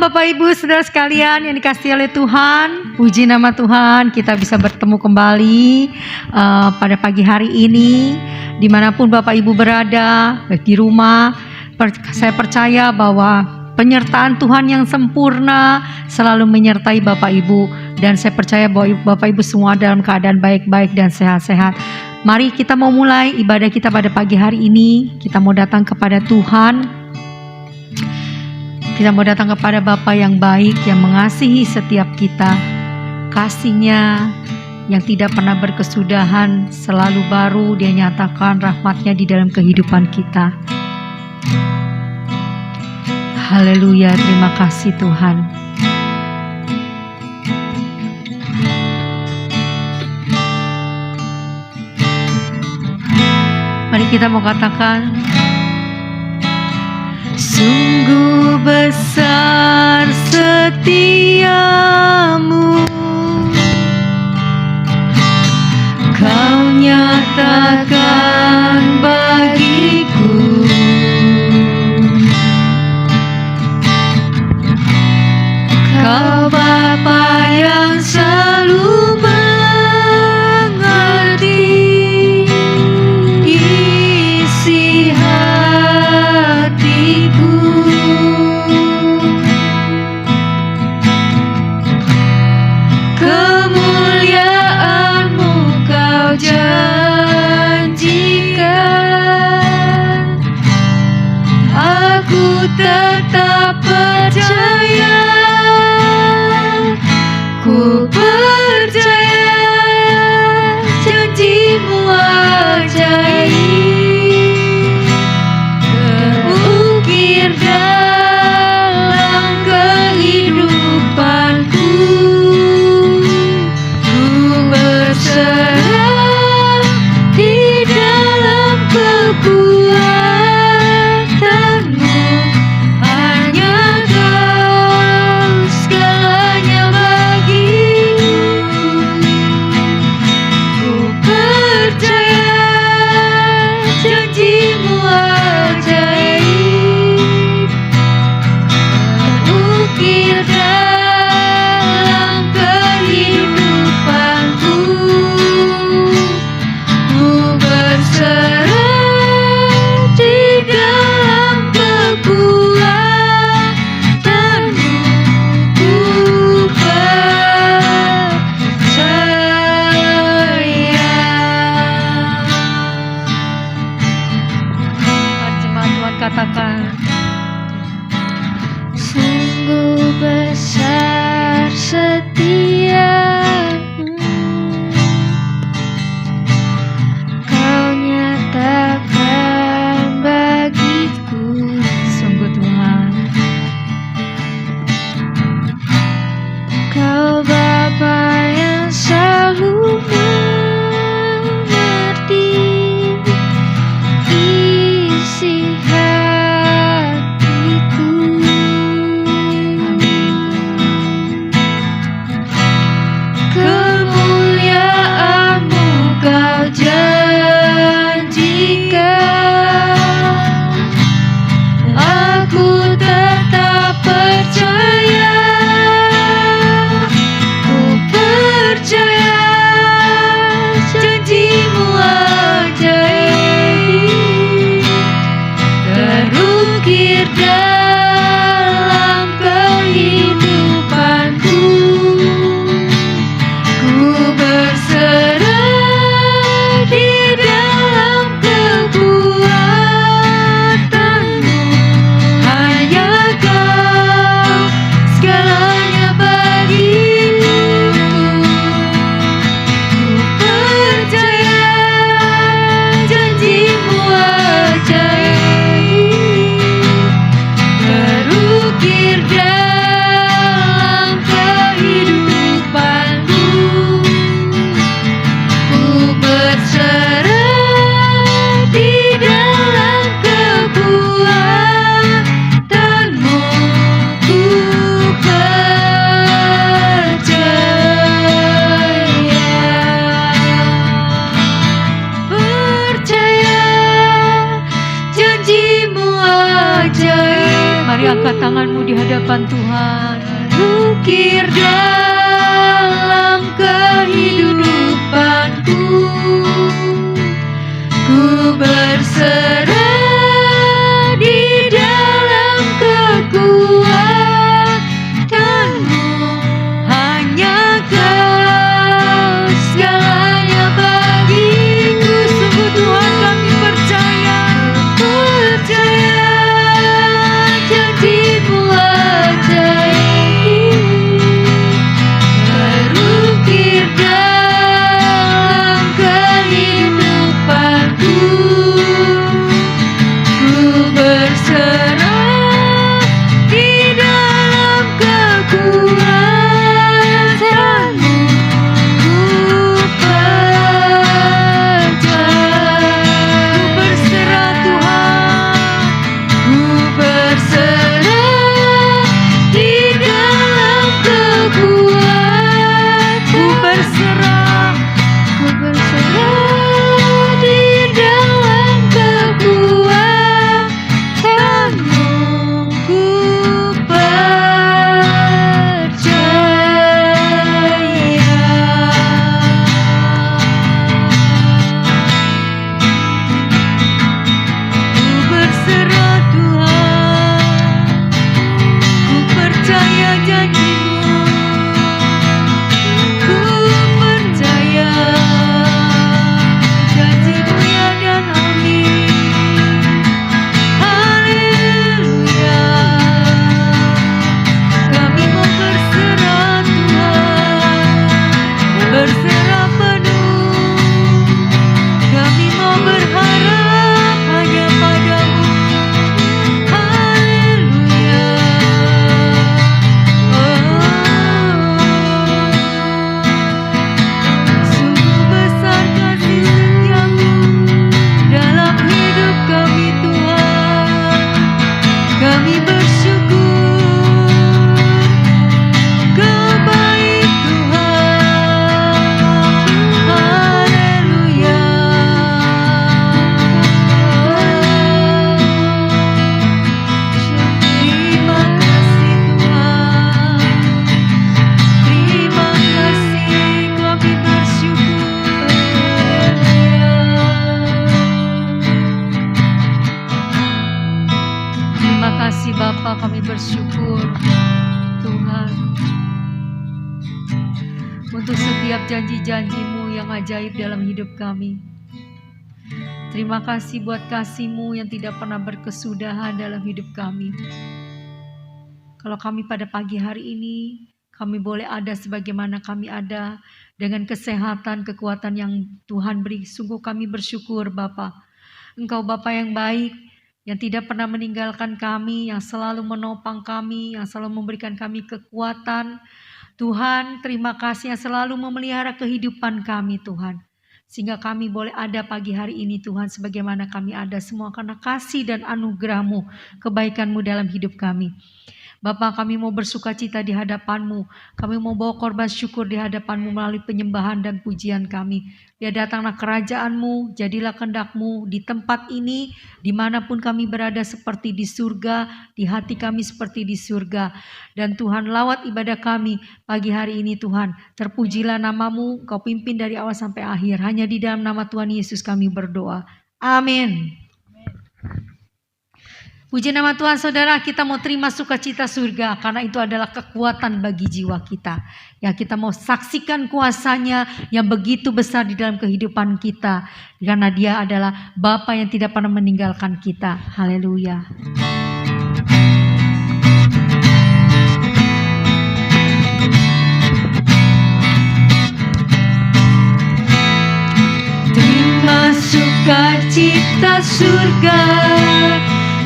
Bapak Ibu Saudara sekalian yang dikasihi oleh Tuhan. Puji nama Tuhan, kita bisa bertemu kembali pada pagi hari ini. Dimanapun Bapak Ibu berada, baik di rumah, saya percaya bahwa penyertaan Tuhan yang sempurna selalu menyertai Bapak Ibu. Dan saya percaya bahwa Bapak Ibu semua dalam keadaan baik-baik dan sehat-sehat. Mari kita mau mulai ibadah kita pada pagi hari ini. Kita mau datang kepada Tuhan. Kita mau datang kepada Bapa yang baik, yang mengasihi setiap kita. Kasih-Nya yang tidak pernah berkesudahan, selalu baru Dia nyatakan rahmat-Nya di dalam kehidupan kita. Haleluya, terima kasih Tuhan. Mari kita mau katakan, sungguh besar setiamu, Kau nyatakan bagiku. Kau Bapa yang selalu mengerti isi hatiku. Kemuliaan-Mu Kau janjikan, aku tetap percaya. Ku percaya janji-Mu ajaib, terukir dalam kehidupanku. Ku berserah di dalam kekuatan-Mu, hanya Kau segalanya bagiku. tanganmu di hadapan Tuhan. Ukir dalam kehidupanku, ku berserah di dalam kekuatanmu. Hanya Kau segalanya bagiku. Sungguh Tuhan kami percaya, janji-Mu ajaib, terukir dalam kehidupanku, ku berserah di dalam kekuatanmu. Ku berserah Tuhan, ku berserah di dalam kekuatanmu. Ku berserah di dalam kekuatanmu. Ku berserah Tuhan, ku percaya janji-Mu, ku percaya janji-Mu ya dan amin. Haleluya, kami mau berserah Tuhan, berserah penuh. Kami mau berharap hanya padamu. Haleluya. Sungguh besar kasih setiamu dalam hidup kami Tuhan. Kami bersyukur Kau baik Tuhan. Haleluya. Terima kasih Tuhan, terima kasih, kami bersyukur. Terima kasih Bapa, kami bersyukur Tuhan untuk setiap janji-janji-Mu yang ajaib dalam hidup kami. Terima kasih buat kasih-Mu yang tidak pernah berkesudahan dalam hidup kami. Kalau kami pada pagi hari ini, kami boleh ada sebagaimana kami ada, dengan kesehatan, kekuatan yang Tuhan beri. Sungguh kami bersyukur Bapa. Engkau Bapa yang baik, yang tidak pernah meninggalkan kami, yang selalu menopang kami, yang selalu memberikan kami kekuatan. Tuhan, terima kasih yang selalu memelihara kehidupan kami Tuhan. Sehingga kami boleh ada pagi hari ini Tuhan, sebagaimana kami ada semua karena kasih dan anugerah-Mu, kebaikan-Mu dalam hidup kami. Bapa, kami mau bersukacita di hadapan-Mu. Kami mau bawa korban syukur di hadapan-Mu melalui penyembahan dan pujian kami. Ya, datanglah kerajaan-Mu, jadilah kehendak-Mu di tempat ini, dimanapun kami berada seperti di surga, di hati kami seperti di surga. Dan Tuhan, lawat ibadah kami pagi hari ini Tuhan. Terpujilah nama-Mu, Kau pimpin dari awal sampai akhir. Hanya di dalam nama Tuhan Yesus kami berdoa. Amin. Puji nama Tuhan. Saudara, kita mau terima sukacita surga karena itu adalah kekuatan bagi jiwa kita. Ya, kita mau saksikan kuasanya yang begitu besar di dalam kehidupan kita. Karena Dia adalah Bapa yang tidak pernah meninggalkan kita. Haleluya. Terima sukacita surga,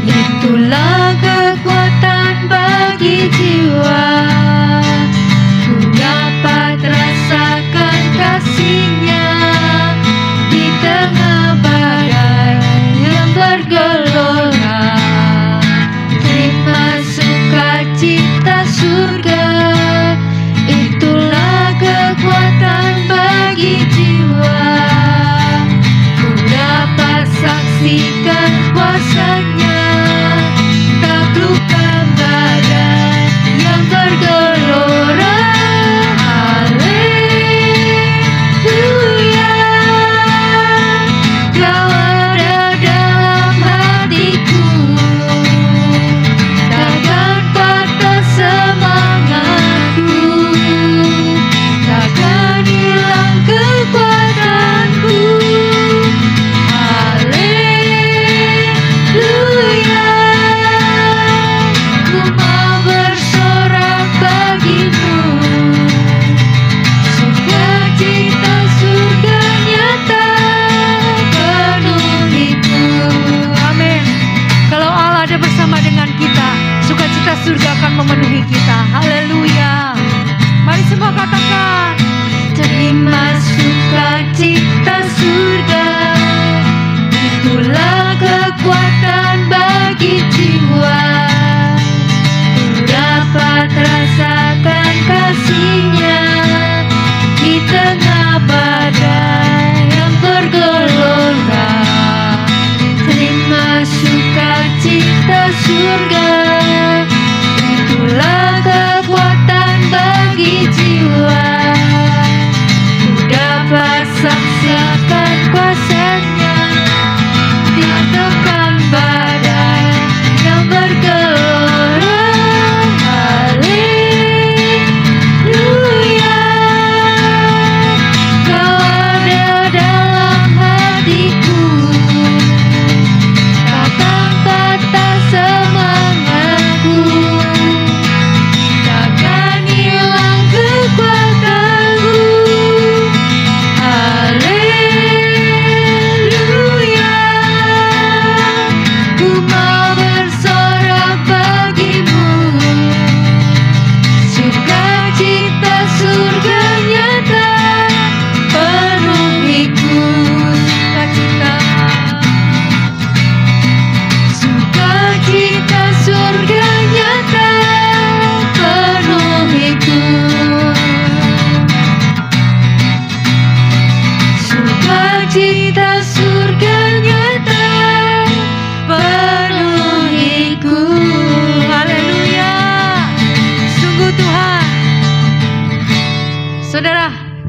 itulah kekuatan bagi jiwa. Ku dapat rasakan kasih-Nya di tengah badai yang bergelora. Terima sukacita surga, itulah kekuatan bagi jiwa. Ku dapat saksikan kuasa-Nya, taklukkan badai.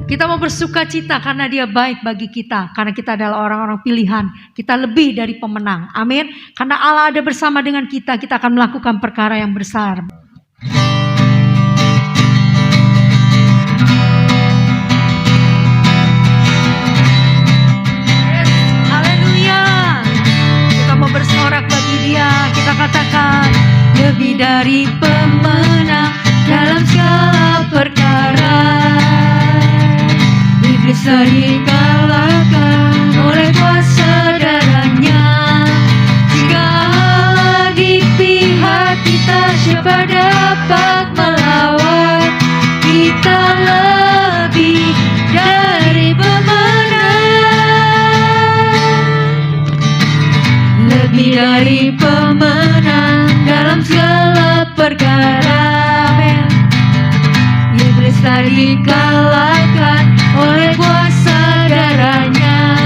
Kita mau bersuka cita karena Dia baik bagi kita. Karena kita adalah orang-orang pilihan. Kita lebih dari pemenang. Amin. Karena Allah ada bersama dengan kita, kita akan melakukan perkara yang besar. Haleluya. Kita mau bersorak bagi Dia. Kita katakan lebih dari pemenang dalam segala perkara. Iblis telah dikalahkan oleh kuasa darahnya. Jika Allah di pihak kita, siapa dapat melawan? Kita lebih dari pemenang. Lebih dari pemenang dalam segala perkara. Iblis telah dikalahkan oleh kuasa darahnya.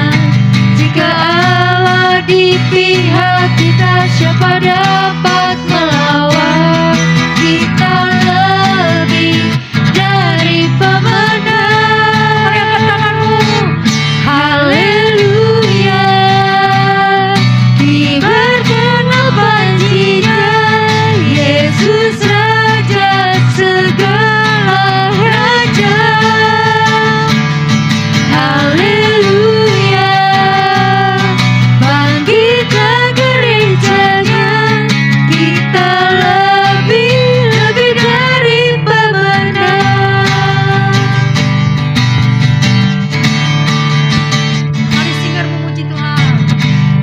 Jika Allah di pihak kita, siapa dapat melawan? Kita lebih dari pemenang. Angkat tanganmu. Haleluya. Kibarkanlah panjinya, Yesus Raja segala raja. Haleluya. Bangkitlah gerejanya, kita lebih dari pemenang. Mari singer memuji Tuhan.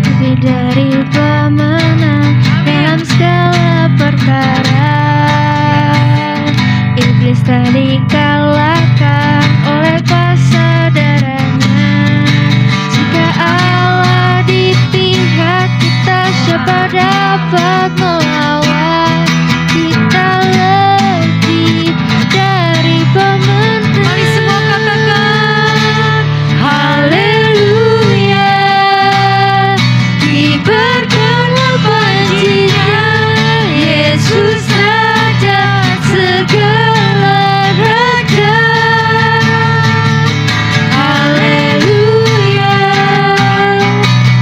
Lebih dari pemenang dalam segala perkara. Iblis telah dikalahkan oleh kuasa darahnya. Jika Allah di pihak kita, siapa dapat melawan? Kita lebih dari pemenang. Mari semua katakan haleluya. Kibarkanlah panjinya, Yesus Raja segala raja. Haleluya.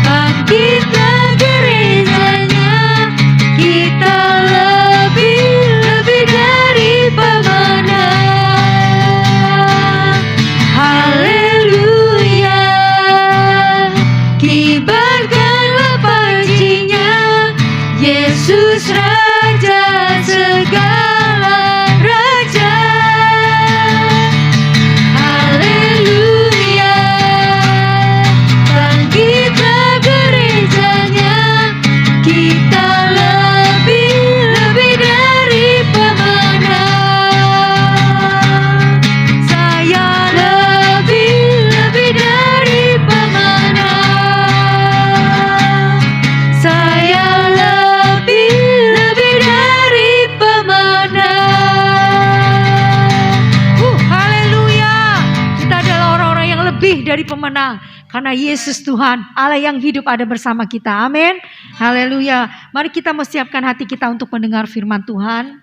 Bangkitlah gerejanya, kita lebih dari pemenang. Haleluya. Kibarkanlah panjinya, Yesus Raja segala raja. Haleluya. Bangkitlah gerejanya, kita lebih dari pemenang. Saya lebih dari pemenang. Saya lebih dari pemenang. Haleluya. Kita adalah orang-orang yang lebih dari pemenang. Karena Yesus Tuhan, Allah yang hidup ada bersama kita. Amin. Haleluya. Mari kita mau siapkan hati kita untuk mendengar firman Tuhan.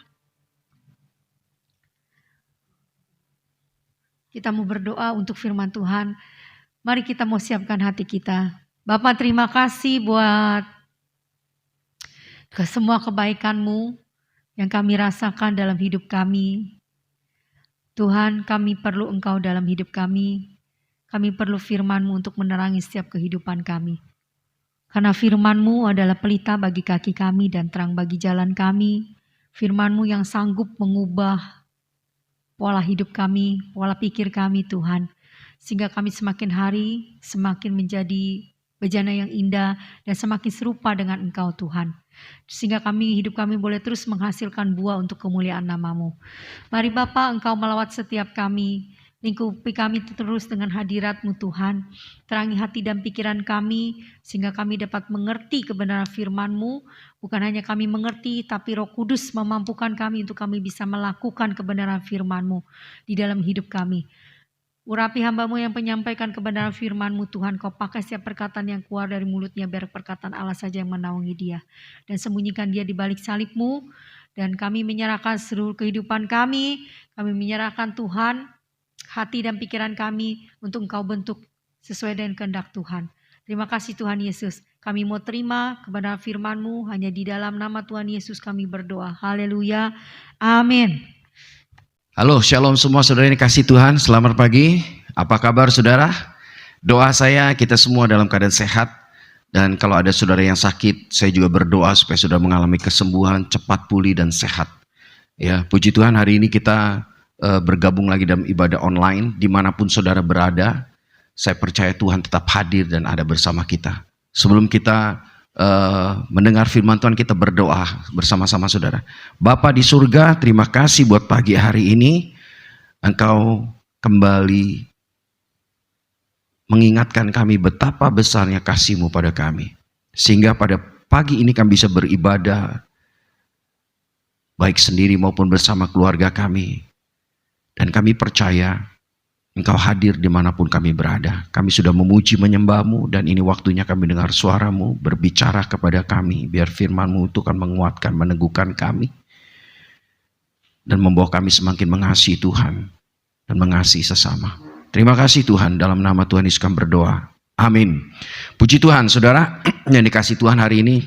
Kita mau berdoa untuk firman Tuhan. Mari kita mau siapkan hati kita. Bapa, terima kasih buat semua kebaikan-Mu yang kami rasakan dalam hidup kami. Tuhan, kami perlu Engkau dalam hidup kami. Kami perlu firman-Mu untuk menerangi setiap kehidupan kami. Karena firman-Mu adalah pelita bagi kaki kami dan terang bagi jalan kami. Firman-Mu yang sanggup mengubah pola hidup kami, pola pikir kami Tuhan. Sehingga kami semakin hari semakin menjadi bejana yang indah dan semakin serupa dengan Engkau Tuhan. Sehingga hidup kami boleh terus menghasilkan buah untuk kemuliaan nama-Mu. Mari Bapa, Engkau melawat setiap kami. Lingkupi kami terus dengan hadirat-Mu Tuhan. Terangi hati dan pikiran kami sehingga kami dapat mengerti kebenaran firman-Mu. Bukan hanya kami mengerti, tapi Roh Kudus memampukan kami untuk kami bisa melakukan kebenaran firman-Mu di dalam hidup kami. Urapi hamba-Mu yang menyampaikan kebenaran firman-Mu Tuhan. Kau pakai setiap perkataan yang keluar dari mulutnya, biar perkataan Allah saja yang menaungi dia. Dan sembunyikan dia di balik salib-Mu. Dan kami menyerahkan seluruh kehidupan kami. Kami menyerahkan Tuhan hati dan pikiran kami untuk Engkau bentuk sesuai dengan kehendak Tuhan. Terima kasih Tuhan Yesus. Kami mau terima kebenaran firman-Mu, hanya di dalam nama Tuhan Yesus kami berdoa. Haleluya. Amin. Halo, shalom semua saudara yang dikasihi Tuhan. Selamat pagi. Apa kabar saudara? Doa saya kita semua dalam keadaan sehat. Dan kalau ada saudara yang sakit, saya juga berdoa supaya saudara mengalami kesembuhan, cepat pulih dan sehat. Ya, puji Tuhan hari ini kita bergabung lagi dalam ibadah online. Dimanapun saudara berada, saya percaya Tuhan tetap hadir dan ada bersama kita. Sebelum kita mendengar firman Tuhan, kita berdoa bersama-sama saudara. Bapa di surga, terima kasih buat pagi hari ini. Engkau kembali mengingatkan kami betapa besarnya kasih-Mu pada kami. Sehingga pada pagi ini kami bisa beribadah, baik sendiri maupun bersama keluarga kami. Dan kami percaya Engkau hadir dimanapun kami berada. Kami sudah memuji menyembah-Mu, dan ini waktunya kami dengar suara-Mu berbicara kepada kami. Biar firman-Mu itu akan menguatkan, meneguhkan kami. Dan membawa kami semakin mengasihi Tuhan dan mengasihi sesama. Terima kasih Tuhan, dalam nama Tuhan Yesus kami berdoa. Amin. Puji Tuhan saudara yang dikasihi Tuhan, hari ini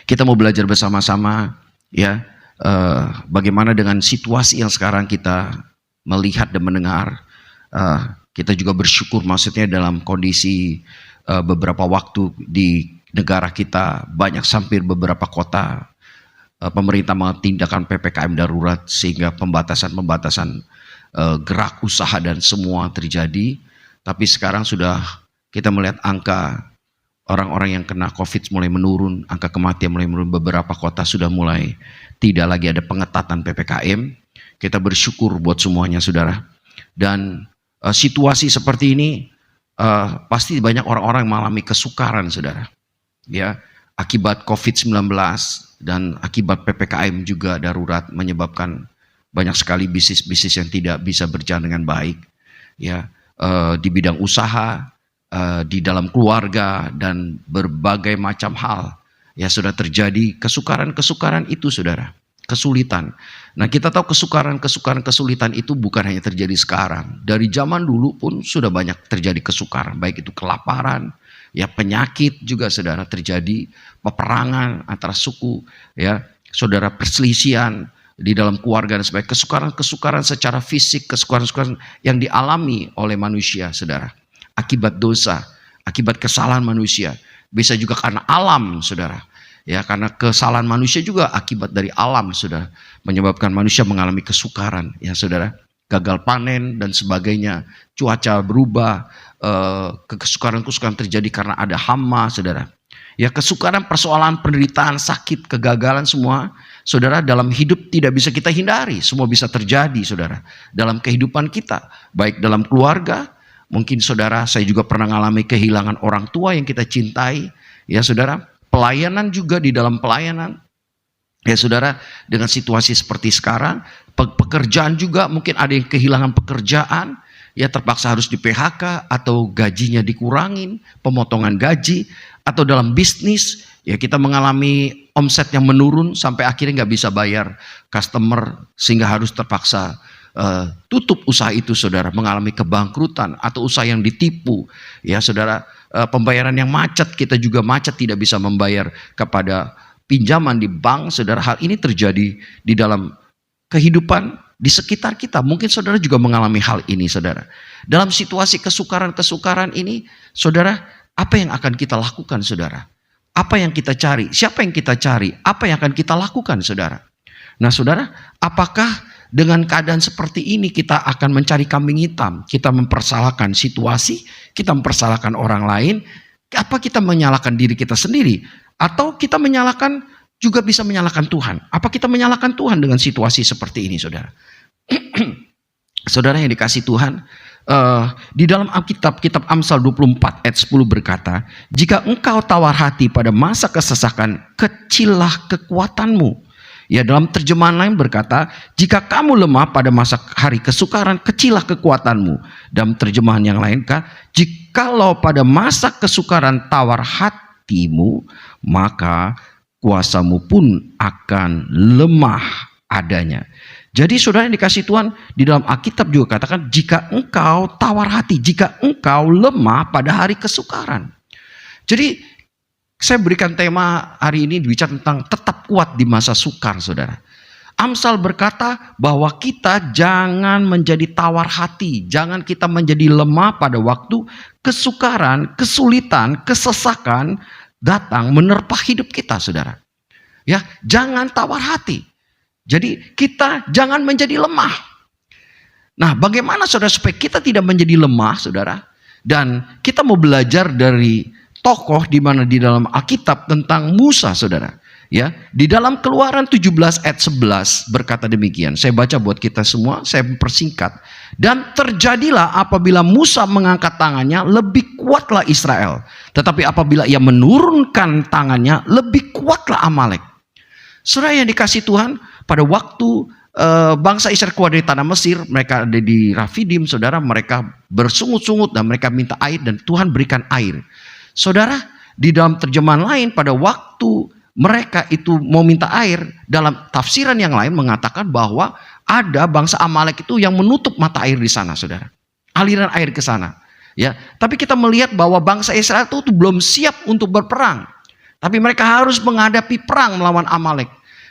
kita mau belajar bersama-sama ya, bagaimana dengan situasi yang sekarang kita melihat dan mendengar. Kita juga bersyukur maksudnya dalam kondisi beberapa waktu di negara kita, banyak hampir beberapa kota pemerintah mentindakan PPKM darurat, sehingga pembatasan-pembatasan gerak usaha dan semua terjadi. Tapi sekarang sudah kita melihat angka orang-orang yang kena COVID mulai menurun, angka kematian mulai menurun, beberapa kota sudah mulai tidak lagi ada pengetatan PPKM. Kita bersyukur buat semuanya saudara. Dan situasi seperti ini pasti banyak orang-orang mengalami kesukaran saudara. Ya, akibat COVID-19 dan akibat PPKM juga darurat menyebabkan banyak sekali bisnis-bisnis yang tidak bisa berjalan dengan baik. Ya, di bidang usaha, di dalam keluarga dan berbagai macam hal. Ya, sudah terjadi kesukaran-kesukaran itu saudara. Kesulitan. Nah, kita tahu kesukaran-kesulitan itu bukan hanya terjadi sekarang. Dari zaman dulu pun sudah banyak terjadi kesukaran, baik itu kelaparan, ya penyakit juga saudara terjadi, peperangan antara suku, ya saudara, perselisihan di dalam keluarga dan sebagainya. Kesukaran-kesukaran secara fisik, kesukaran-kesukaran yang dialami oleh manusia saudara. Akibat dosa, akibat kesalahan manusia, bisa juga karena alam saudara. Ya, karena kesalahan manusia juga akibat dari alam saudara, menyebabkan manusia mengalami kesukaran ya saudara, gagal panen dan sebagainya, cuaca berubah, kesukaran-kesukaran terjadi karena ada hama saudara. Ya, kesukaran, persoalan, penderitaan, sakit, kegagalan semua saudara dalam hidup tidak bisa kita hindari, semua bisa terjadi saudara dalam kehidupan kita, baik dalam keluarga. Mungkin saudara, saya juga pernah mengalami kehilangan orang tua yang kita cintai ya saudara. Pelayanan juga, di dalam pelayanan ya saudara, dengan situasi seperti sekarang, pekerjaan juga mungkin ada yang kehilangan pekerjaan ya, terpaksa harus di PHK atau gajinya dikurangin, pemotongan gaji, atau dalam bisnis ya kita mengalami omset yang menurun sampai akhirnya nggak bisa bayar customer sehingga harus terpaksa tutup usaha itu saudara, mengalami kebangkrutan atau usaha yang ditipu ya saudara. Pembayaran yang macet, kita juga macet tidak bisa membayar kepada pinjaman di bank saudara. Hal ini terjadi di dalam kehidupan di sekitar kita. Mungkin saudara juga mengalami hal ini saudara. Dalam situasi kesukaran-kesukaran ini saudara, apa yang akan kita lakukan saudara? Apa yang kita cari? Siapa yang kita cari? Apa yang akan kita lakukan saudara? Nah saudara, apakah dengan keadaan seperti ini kita akan mencari kambing hitam? Kita mempersalahkan situasi, kita mempersalahkan orang lain, apa kita menyalahkan diri kita sendiri? Atau kita menyalahkan, juga bisa menyalahkan Tuhan? Apa kita menyalahkan Tuhan dengan situasi seperti ini saudara? Saudara yang dikasihi Tuhan, di dalam Alkitab, kitab Amsal 24 ayat 10 berkata, jika engkau tawar hati pada masa kesesakan, kecillah kekuatanmu. Ya, dalam terjemahan lain berkata, jika kamu lemah pada masa hari kesukaran, kecillah kekuatanmu. Dalam terjemahan yang lain, jikalau pada masa kesukaran tawar hatimu, maka kuasamu pun akan lemah adanya. Jadi saudara yang dikasih Tuhan, di dalam Alkitab juga katakan, jika engkau tawar hati, jika engkau lemah pada hari kesukaran. Jadi saya berikan tema hari ini bicara tentang tetap kuat di masa sukar, saudara. Amsal berkata bahwa kita jangan menjadi tawar hati, jangan kita menjadi lemah pada waktu kesukaran, kesulitan, kesesakan datang menerpa hidup kita, saudara. Ya, jangan tawar hati. Jadi kita jangan menjadi lemah. Nah, bagaimana saudara supaya kita tidak menjadi lemah, saudara? Dan kita mau belajar dari tokoh di mana di dalam Alkitab tentang Musa, saudara. Ya, di dalam Keluaran 17 ayat 11 berkata demikian. Saya baca buat kita semua, saya persingkat. Dan terjadilah apabila Musa mengangkat tangannya, lebih kuatlah Israel. Tetapi apabila ia menurunkan tangannya, lebih kuatlah Amalek. Saudara yang dikasih Tuhan, pada waktu bangsa Israel keluar dari tanah Mesir, mereka ada di Rafidim, saudara, mereka bersungut-sungut dan mereka minta air dan Tuhan berikan air. Saudara, di dalam terjemahan lain pada waktu mereka itu mau minta air, dalam tafsiran yang lain mengatakan bahwa ada bangsa Amalek itu yang menutup mata air di sana, saudara. Aliran air ke sana. Ya, tapi kita melihat bahwa bangsa Israel itu belum siap untuk berperang. Tapi mereka harus menghadapi perang melawan Amalek.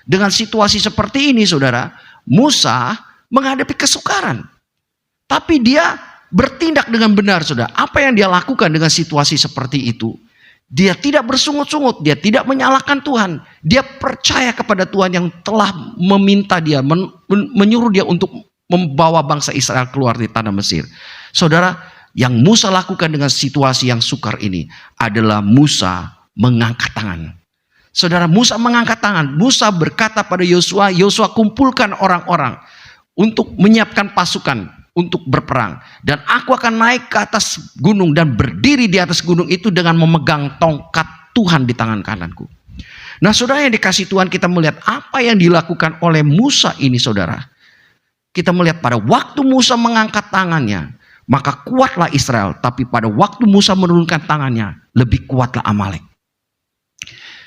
Dengan situasi seperti ini, saudara, Musa menghadapi kesukaran. Tapi dia bertindak dengan benar, saudara. Apa yang dia lakukan dengan situasi seperti itu? Dia tidak bersungut-sungut, dia tidak menyalahkan Tuhan. Dia percaya kepada Tuhan yang telah meminta dia, menyuruh dia untuk membawa bangsa Israel keluar dari tanah Mesir. Saudara, yang Musa lakukan dengan situasi yang sukar ini adalah Musa mengangkat tangan. Saudara, Musa mengangkat tangan. Musa berkata pada Yosua, Yosua kumpulkan orang-orang untuk menyiapkan pasukan untuk berperang. Dan aku akan naik ke atas gunung dan berdiri di atas gunung itu dengan memegang tongkat Tuhan di tangan kananku. Nah, saudara yang dikasih Tuhan, kita melihat apa yang dilakukan oleh Musa ini, saudara. Kita melihat pada waktu Musa mengangkat tangannya, maka kuatlah Israel. Tapi pada waktu Musa menurunkan tangannya, lebih kuatlah Amalek.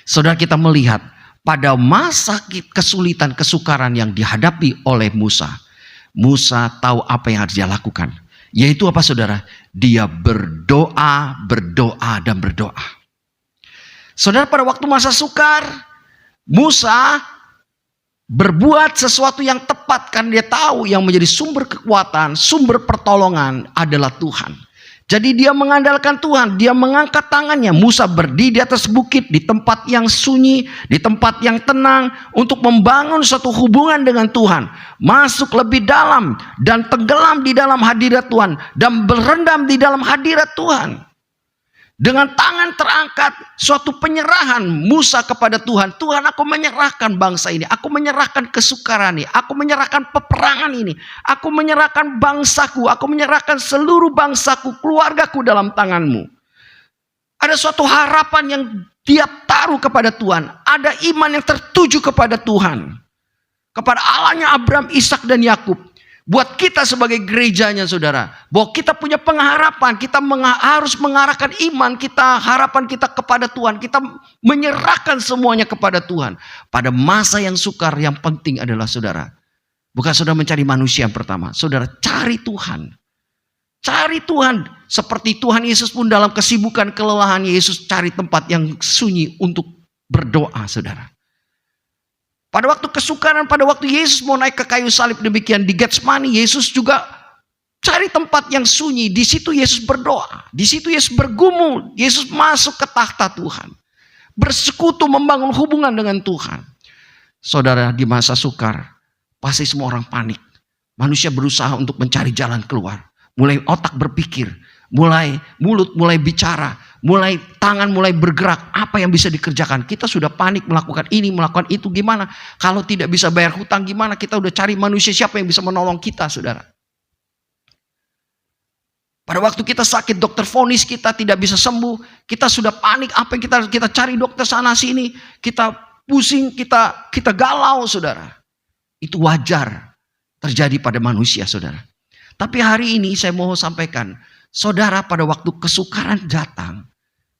Saudara, kita melihat pada masa kesulitan, kesukaran yang dihadapi oleh Musa, Musa tahu apa yang harus dia lakukan. Yaitu apa, saudara? Dia berdoa, berdoa, dan berdoa. Saudara, pada waktu masa sukar, Musa berbuat sesuatu yang tepat karena dia tahu yang menjadi sumber kekuatan, sumber pertolongan adalah Tuhan. Jadi dia mengandalkan Tuhan, dia mengangkat tangannya. Musa berdiri di atas bukit, di tempat yang sunyi, di tempat yang tenang, untuk membangun suatu hubungan dengan Tuhan. Masuk lebih dalam dan tenggelam di dalam hadirat Tuhan, dan berendam di dalam hadirat Tuhan. Dengan tangan terangkat, suatu penyerahan Musa kepada Tuhan. Tuhan, aku menyerahkan bangsa ini. Aku menyerahkan kesukaran ini. Aku menyerahkan peperangan ini. Aku menyerahkan bangsaku. Aku menyerahkan seluruh bangsaku, keluargaku dalam tanganmu. Ada suatu harapan yang dia taruh kepada Tuhan. Ada iman yang tertuju kepada Tuhan. Kepada Allahnya Abraham, Ishak, dan Yakub. Buat kita sebagai gerejanya, saudara, bahwa kita punya pengharapan, kita harus mengarahkan iman kita, harapan kita kepada Tuhan. Kita menyerahkan semuanya kepada Tuhan. Pada masa yang sukar, yang penting adalah, saudara, bukan saudara mencari manusia yang pertama, saudara cari Tuhan. Cari Tuhan. Seperti Tuhan Yesus pun dalam kesibukan kelelahan, Yesus cari tempat yang sunyi untuk berdoa, saudara. Pada waktu kesukaran, pada waktu Yesus mau naik ke kayu salib demikian di Getsemani, Yesus juga cari tempat yang sunyi. Di situ Yesus berdoa. Di situ Yesus bergumul. Yesus masuk ke takhta Tuhan. Bersekutu, membangun hubungan dengan Tuhan. Saudara, di masa sukar, pasti semua orang panik. Manusia berusaha untuk mencari jalan keluar. Mulai otak berpikir, mulai mulut mulai bicara, mulai tangan mulai bergerak. Apa yang bisa dikerjakan? Kita sudah panik melakukan ini, melakukan itu. Gimana? Kalau tidak bisa bayar hutang gimana? Kita udah cari manusia siapa yang bisa menolong kita, saudara. Pada waktu kita sakit, dokter vonis kita tidak bisa sembuh. Kita sudah panik. Apa yang kita cari dokter sana sini. Kita pusing, kita galau, saudara. Itu wajar terjadi pada manusia, saudara. Tapi hari ini saya mau sampaikan, saudara, pada waktu kesukaran datang,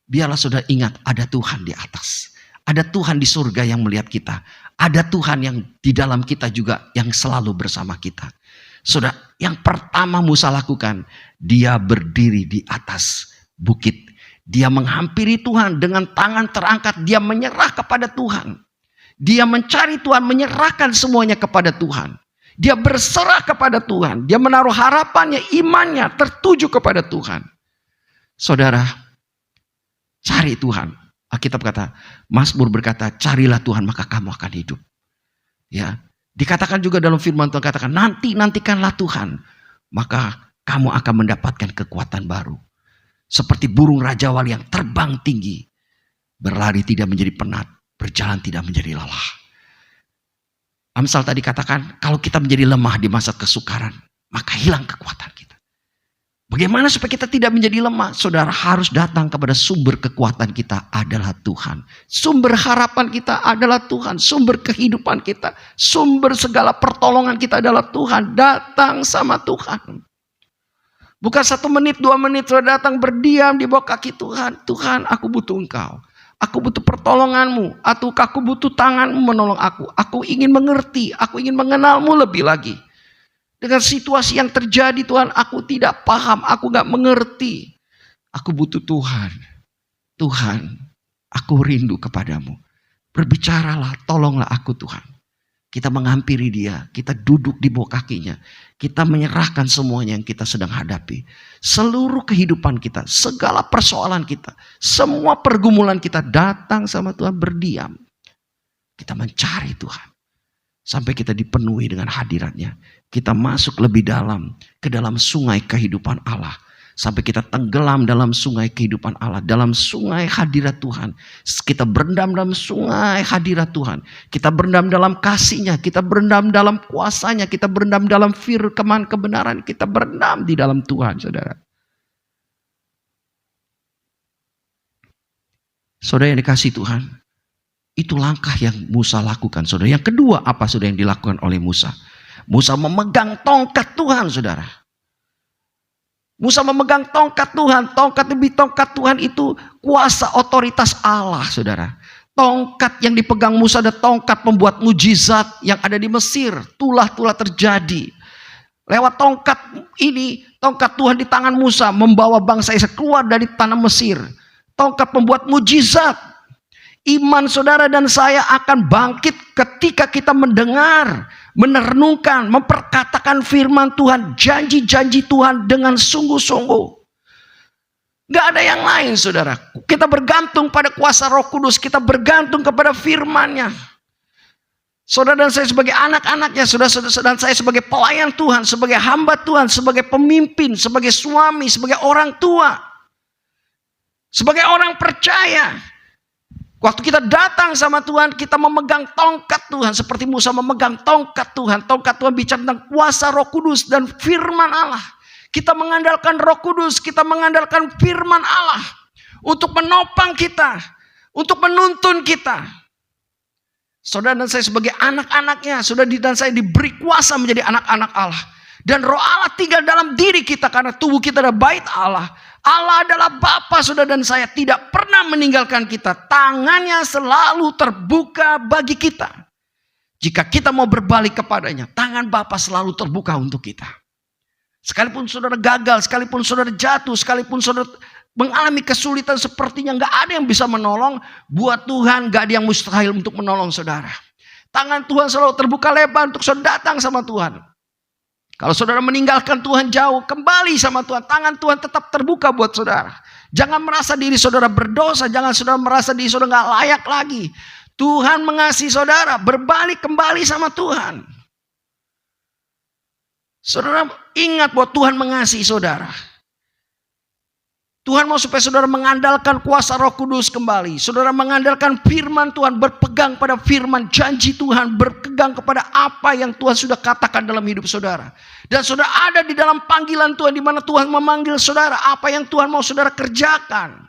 biarlah saudara ingat ada Tuhan di atas. Ada Tuhan di surga yang melihat kita. Ada Tuhan yang di dalam kita juga yang selalu bersama kita. Saudara, yang pertama Musa lakukan, dia berdiri di atas bukit. Dia menghampiri Tuhan dengan tangan terangkat. Dia menyerah kepada Tuhan. Dia mencari Tuhan, menyerahkan semuanya kepada Tuhan. Dia berserah kepada Tuhan. Dia menaruh harapannya, imannya tertuju kepada Tuhan. Saudara, cari Tuhan. Alkitab kata, Mazmur berkata, carilah Tuhan maka kamu akan hidup. Ya, dikatakan juga dalam firman Tuhan, katakan, nantikanlah Tuhan, maka kamu akan mendapatkan kekuatan baru. Seperti burung rajawali yang terbang tinggi, berlari tidak menjadi penat, berjalan tidak menjadi lelah. Amsal tadi katakan, kalau kita menjadi lemah di masa kesukaran, maka hilang kekuatan kita. Bagaimana supaya kita tidak menjadi lemah? Saudara, harus datang kepada sumber kekuatan kita adalah Tuhan. Sumber harapan kita adalah Tuhan. Sumber kehidupan kita, sumber segala pertolongan kita adalah Tuhan. Datang sama Tuhan. Bukan 1 menit, 2 menit sudah datang berdiam di bawah kaki Tuhan. Tuhan, aku butuh Engkau. Aku butuh pertolonganmu. Atau aku butuh tanganmu menolong aku. Aku ingin mengerti. Aku ingin mengenalmu lebih lagi. Dengan situasi yang terjadi Tuhan, aku tidak paham, aku gak mengerti. Aku butuh Tuhan. Tuhan, aku rindu kepadamu. Berbicaralah, tolonglah aku Tuhan. Kita menghampiri dia, kita duduk di bawah kakinya. Kita menyerahkan semuanya yang kita sedang hadapi. Seluruh kehidupan kita, segala persoalan kita, semua pergumulan kita datang sama Tuhan berdiam. Kita mencari Tuhan. Sampai kita dipenuhi dengan hadiratnya. Kita masuk lebih dalam ke dalam sungai kehidupan Allah. Sampai kita tenggelam dalam sungai kehidupan Allah. Dalam sungai hadirat Tuhan. Kita berendam dalam sungai hadirat Tuhan. Kita berendam dalam kasih-Nya. Kita berendam dalam kuasa-Nya. Kita berendam dalam firman kebenaran. Kita berendam di dalam Tuhan, saudara. Saudara yang dikasihi Tuhan. Itu langkah yang Musa lakukan, saudara. Yang kedua, apa saudara yang dilakukan oleh Musa? Musa memegang tongkat Tuhan, saudara. Musa memegang tongkat Tuhan. Tongkat Tuhan itu kuasa otoritas Allah, saudara. Tongkat yang dipegang Musa adalah tongkat pembuat mujizat yang ada di Mesir. Tulah-tulah terjadi. Lewat tongkat ini, tongkat Tuhan di tangan Musa membawa bangsa Israel keluar dari tanah Mesir. Tongkat pembuat mujizat. Iman saudara dan saya akan bangkit ketika kita mendengar, merenungkan, memperkatakan firman Tuhan, janji-janji Tuhan dengan sungguh-sungguh. Gak ada yang lain, saudara. Kita bergantung pada kuasa Roh Kudus, kita bergantung kepada firman-Nya. Saudara dan saya sebagai anak-anaknya, saudara dan saya sebagai pelayan Tuhan, sebagai hamba Tuhan, sebagai pemimpin, sebagai suami, sebagai orang tua, sebagai orang percaya. Waktu kita datang sama Tuhan, kita memegang tongkat Tuhan. Seperti Musa memegang tongkat Tuhan. Tongkat Tuhan bicara tentang kuasa Roh Kudus dan firman Allah. Kita mengandalkan Roh Kudus, kita mengandalkan firman Allah. Untuk menopang kita, untuk menuntun kita. Saudara dan saya sebagai anak-anaknya, saudara dan saya diberi kuasa menjadi anak-anak Allah. Dan Roh Allah tinggal dalam diri kita karena tubuh kita adalah bait Allah. Allah adalah Bapa, saudara dan saya tidak pernah meninggalkan kita. Tangannya selalu terbuka bagi kita. Jika kita mau berbalik kepadanya, tangan Bapa selalu terbuka untuk kita. Sekalipun saudara gagal, sekalipun saudara jatuh, sekalipun saudara mengalami kesulitan sepertinya gak ada yang bisa menolong. Buat Tuhan gak ada yang mustahil untuk menolong saudara. Tangan Tuhan selalu terbuka lebar untuk saudara datang sama Tuhan. Kalau saudara meninggalkan Tuhan jauh, kembali sama Tuhan. Tangan Tuhan tetap terbuka buat saudara. Jangan merasa diri saudara berdosa. Jangan saudara merasa diri saudara gak layak lagi. Tuhan mengasihi saudara. Berbalik kembali sama Tuhan. Saudara ingat bahwa Tuhan mengasihi saudara. Tuhan mau supaya saudara mengandalkan kuasa Roh Kudus kembali. Saudara mengandalkan firman Tuhan, berpegang pada firman janji Tuhan, berpegang kepada apa yang Tuhan sudah katakan dalam hidup saudara. Dan saudara ada di dalam panggilan Tuhan, di mana Tuhan memanggil saudara, apa yang Tuhan mau saudara kerjakan.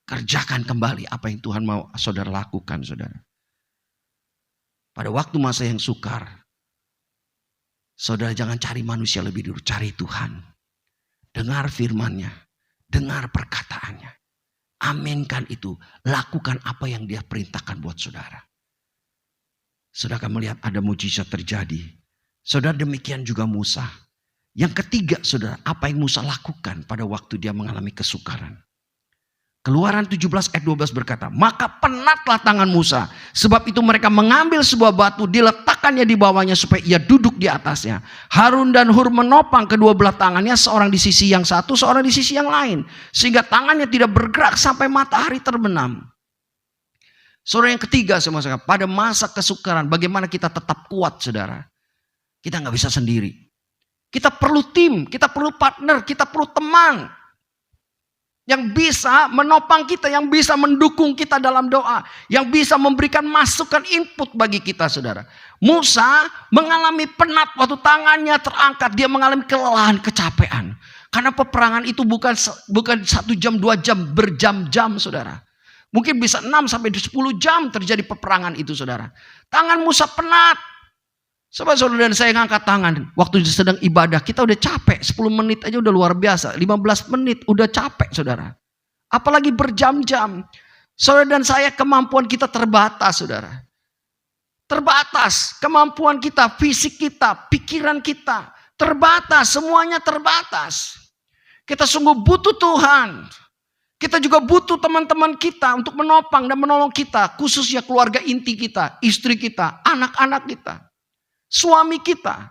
Kerjakan kembali apa yang Tuhan mau saudara lakukan, saudara. Pada waktu masa yang sukar, saudara jangan cari manusia lebih dulu, cari Tuhan. Dengar firman-Nya. Dengar perkataannya. Aminkan itu. Lakukan apa yang dia perintahkan buat saudara. Saudara akan melihat ada mujizat terjadi. Saudara, demikian juga Musa. Yang ketiga, saudara, apa yang Musa lakukan pada waktu dia mengalami kesukaran. Keluaran 17 ayat 12 berkata, maka penatlah tangan Musa. Sebab itu mereka mengambil sebuah batu, diletakkannya di bawahnya supaya ia duduk di atasnya. Harun dan Hur menopang kedua belah tangannya, seorang di sisi yang satu, seorang di sisi yang lain. Sehingga tangannya tidak bergerak sampai matahari terbenam. Saudara, yang ketiga, saudara, pada masa kesukaran, bagaimana kita tetap kuat, saudara. Kita nggak bisa sendiri. Kita perlu tim, kita perlu partner, kita perlu teman. Yang bisa menopang kita, yang bisa mendukung kita dalam doa. Yang bisa memberikan masukan input bagi kita, saudara. Musa mengalami penat waktu tangannya terangkat. Dia mengalami kelelahan, kecapean. Karena peperangan itu bukan 1 jam, 2 jam, berjam-jam, saudara. Mungkin bisa 6 sampai 10 jam terjadi peperangan itu, saudara. Tangan Musa penat. Saudara dan saya ngangkat tangan waktu sedang ibadah, kita udah capek, 10 menit aja udah luar biasa, 15 menit udah capek, saudara. Apalagi berjam-jam. Saudara dan saya, kemampuan kita terbatas, saudara. Terbatas kemampuan kita, fisik kita, pikiran kita terbatas, semuanya terbatas. Kita sungguh butuh Tuhan. Kita juga butuh teman-teman kita untuk menopang dan menolong kita, khususnya keluarga inti kita, istri kita, anak-anak kita. Suami kita.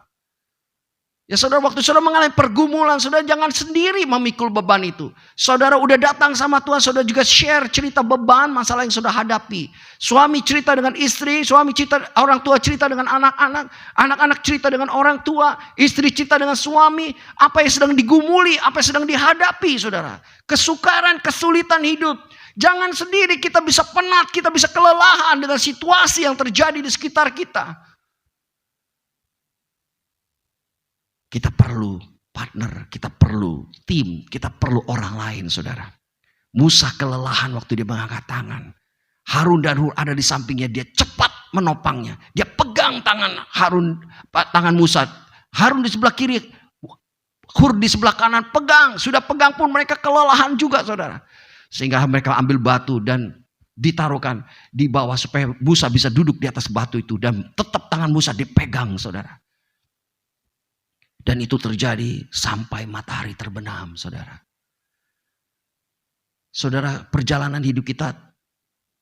Ya saudara, waktu saudara mengalami pergumulan, saudara jangan sendiri memikul beban itu. Saudara udah datang sama Tuhan, saudara juga share cerita beban masalah yang saudara hadapi. Suami cerita dengan istri, suami cerita, orang tua cerita dengan anak-anak, anak-anak cerita dengan orang tua, istri cerita dengan suami, apa yang sedang digumuli, apa yang sedang dihadapi, saudara. Kesukaran, kesulitan hidup. Jangan sendiri, kita bisa penat, kita bisa kelelahan dengan situasi yang terjadi di sekitar kita. Kita perlu partner, kita perlu tim, kita perlu orang lain, saudara. Musa kelelahan waktu dia mengangkat tangan. Harun dan Hur ada di sampingnya, dia cepat menopangnya. Dia pegang tangan tangan Musa. Harun di sebelah kiri, Hur di sebelah kanan, pegang. Sudah pegang pun mereka kelelahan juga, saudara. Sehingga mereka ambil batu dan ditaruhkan di bawah supaya Musa bisa duduk di atas batu itu. Dan tetap tangan Musa dipegang, saudara. Dan itu terjadi sampai matahari terbenam, saudara. Saudara, perjalanan hidup kita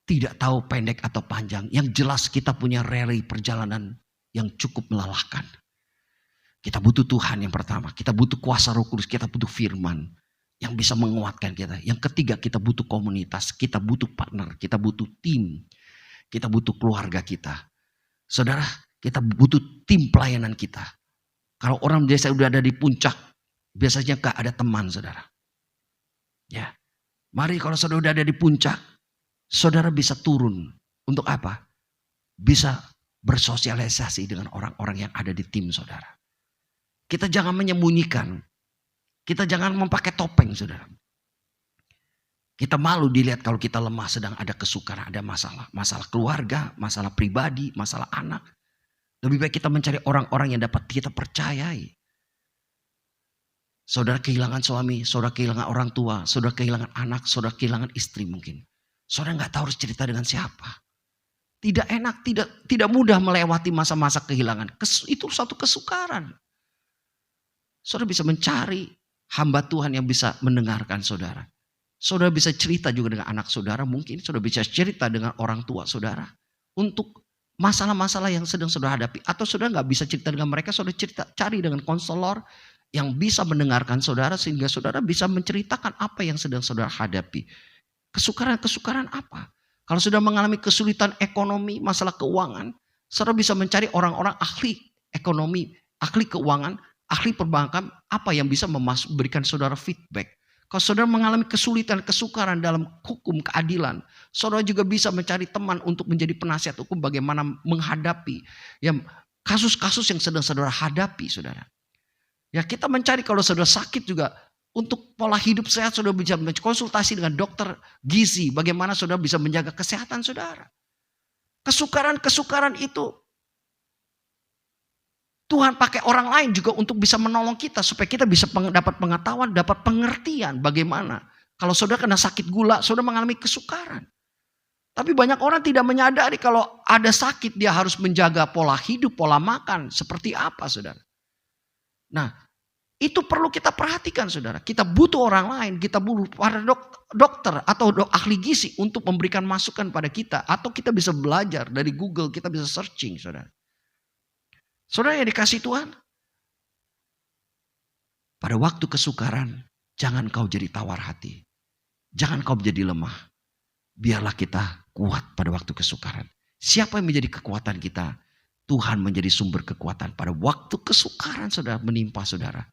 tidak tahu pendek atau panjang. Yang jelas kita punya rally perjalanan yang cukup melelahkan. Kita butuh Tuhan yang pertama. Kita butuh kuasa Roh Kudus. Kita butuh firman yang bisa menguatkan kita. Yang ketiga, kita butuh komunitas. Kita butuh partner. Kita butuh tim. Kita butuh keluarga kita. Saudara, kita butuh tim pelayanan kita. Kalau orang biasa udah ada di puncak, biasanya gak ada teman, saudara. Ya, mari kalau saudara udah ada di puncak, saudara bisa turun. Untuk apa? Bisa bersosialisasi dengan orang-orang yang ada di tim saudara. Kita jangan menyembunyikan. Kita jangan memakai topeng, saudara. Kita malu dilihat kalau kita lemah, sedang ada kesukaran, ada masalah. Masalah keluarga, masalah pribadi, masalah anak. Lebih baik kita mencari orang-orang yang dapat kita percayai. Saudara kehilangan suami, saudara kehilangan orang tua, saudara kehilangan anak, saudara kehilangan istri mungkin. Saudara nggak tahu harus cerita dengan siapa. Tidak enak, tidak mudah melewati masa-masa kehilangan. Itu satu kesukaran. Saudara bisa mencari hamba Tuhan yang bisa mendengarkan saudara. Saudara bisa cerita juga dengan anak saudara, mungkin saudara bisa cerita dengan orang tua saudara. Untuk masalah-masalah yang sedang saudara hadapi. Atau saudara nggak bisa cerita dengan mereka, saudara cari dengan konselor yang bisa mendengarkan saudara. Sehingga saudara bisa menceritakan apa yang sedang saudara hadapi. Kesukaran-kesukaran apa? Kalau sudah mengalami kesulitan ekonomi, masalah keuangan. Saudara bisa mencari orang-orang ahli ekonomi, ahli keuangan, ahli perbankan. Apa yang bisa memberikan saudara feedback. Kalau saudara mengalami kesulitan, kesukaran dalam hukum keadilan, saudara juga bisa mencari teman untuk menjadi penasihat hukum bagaimana menghadapi yang kasus-kasus yang sedang saudara hadapi, saudara. Ya, kita mencari kalau saudara sakit juga untuk pola hidup sehat, saudara bisa konsultasi dengan dokter gizi, bagaimana saudara bisa menjaga kesehatan saudara. Kesukaran-kesukaran itu Tuhan pakai orang lain juga untuk bisa menolong kita supaya kita bisa dapat pengetahuan, dapat pengertian bagaimana Kalau saudara kena sakit gula, saudara mengalami kesukaran. Tapi banyak orang tidak menyadari kalau ada sakit dia harus menjaga pola hidup, pola makan. Seperti apa saudara? Nah, itu perlu kita perhatikan saudara. Kita butuh orang lain, kita butuh para dokter atau ahli gizi untuk memberikan masukan pada kita. Atau kita bisa belajar dari Google, kita bisa searching saudara. Saudara yang dikasih Tuhan. Pada waktu kesukaran, jangan kau jadi tawar hati. Jangan kau menjadi lemah. Biarlah kita kuat pada waktu kesukaran. Siapa yang menjadi kekuatan kita? Tuhan menjadi sumber kekuatan. Pada waktu kesukaran saudara menimpa saudara.